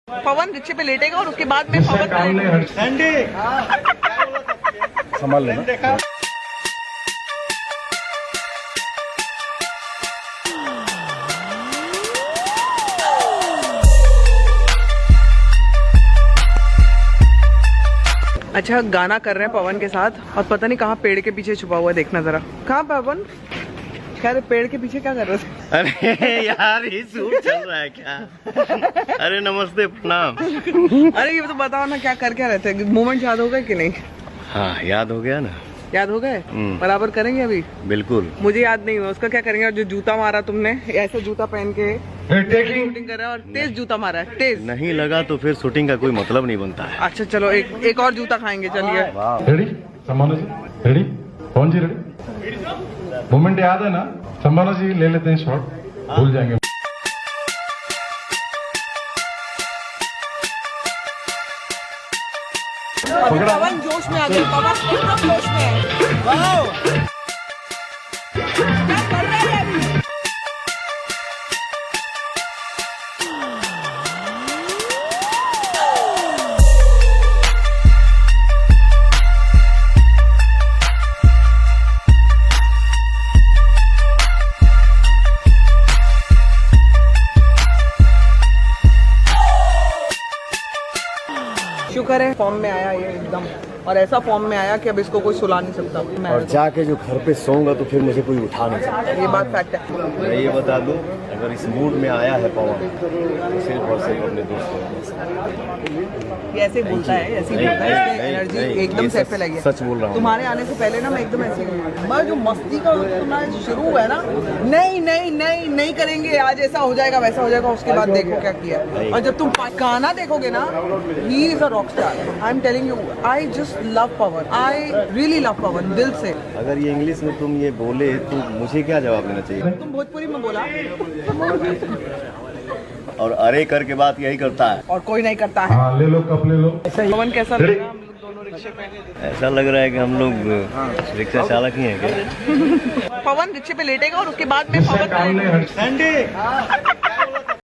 पवन रिक्शे पे लेटेगा और उसके बाद में पवन संभाल लेना। अच्छा गाना कर रहे हैं पवन के साथ और पता नहीं कहाँ पेड़ के पीछे छुपा हुआ है, देखना जरा। कहाँ पवन? कह रहे पेड़ के पीछे क्या कर रहे थे? अरे यार ये शूट चल रहा है क्या? अरे नमस्ते प्रणाम। अरे ये तो बताओ ना क्या कर क्या रहे थे? मोमेंट याद हो गए कि नहीं? हाँ याद हो गया ना। याद हो गए? बराबर करेंगे अभी? बिल्कुल। मुझे याद नहीं हुआ उसका क्या करेंगे। और जो जूता मारा तुमने, ऐसा जूता पहन के शूटिंग कर रहा है और तेज जूता मारा है, तेज नहीं लगा तो फिर शूटिंग का कोई मतलब नहीं बनता है। अच्छा चलो एक और जूता खाएंगे, चलिए। रेडी संभावना जी, रेडी कौन जी, रेडी मोमेंट याद है ना? संभावना जी ले लेते हैं शॉट, भूल जाएंगे। पवन जोश में आ गए, पवन एकदम जोश में है। वाओ! क्या कर रहा है अभी? शुक्र है फॉर्म में आया ये एकदम, और ऐसा फॉर्म में आया कि अब इसको कोई सुला नहीं सकता। और जाके जो घर पे सोऊंगा तो फिर मुझे कोई उठा नहीं सकता। ये बात फैक्ट है। मैं ये बता दूं, अगर इस मूड में आया है पवन तो सिर्फ और सिर्फ अपने दोस्तों ये ऐसे ही बोलता है, ऐसे ही बोलता है, इसमें एनर्जी एकदम सेट पे लगी है। सच बोल रहा हूँ। तुम्हारे आने से पहले ना मैं एकदम ऐसे ही जो मस्ती का तुम्हारा शुरू हुआ है ना, नहीं नहीं नहीं नहीं करेंगे, आज ऐसा हो जाएगा वैसा हो जाएगा, उसके बाद देखो क्या किया। और जब तुम गाना देखोगे ना, he is a rock star. I am telling you, I just love Pawan, I really love Pawan दिल से। अगर ये इंग्लिश में तुम ये बोले तो मुझे क्या जवाब देना चाहिए? तुम भोजपुरी में बोला और अरे कर के बात यही करता है और कोई नहीं करता है। हाँ ले लो, कप ले लो। पवन कैसा लग रहा है? हम लोग दोनों रिक्शे पे। ऐसा लग रहा है कि हम लोग रिक्शा चालक ही हैं क्या? पवन रिक्शे पे लेटेगा और उसके बाद में पवन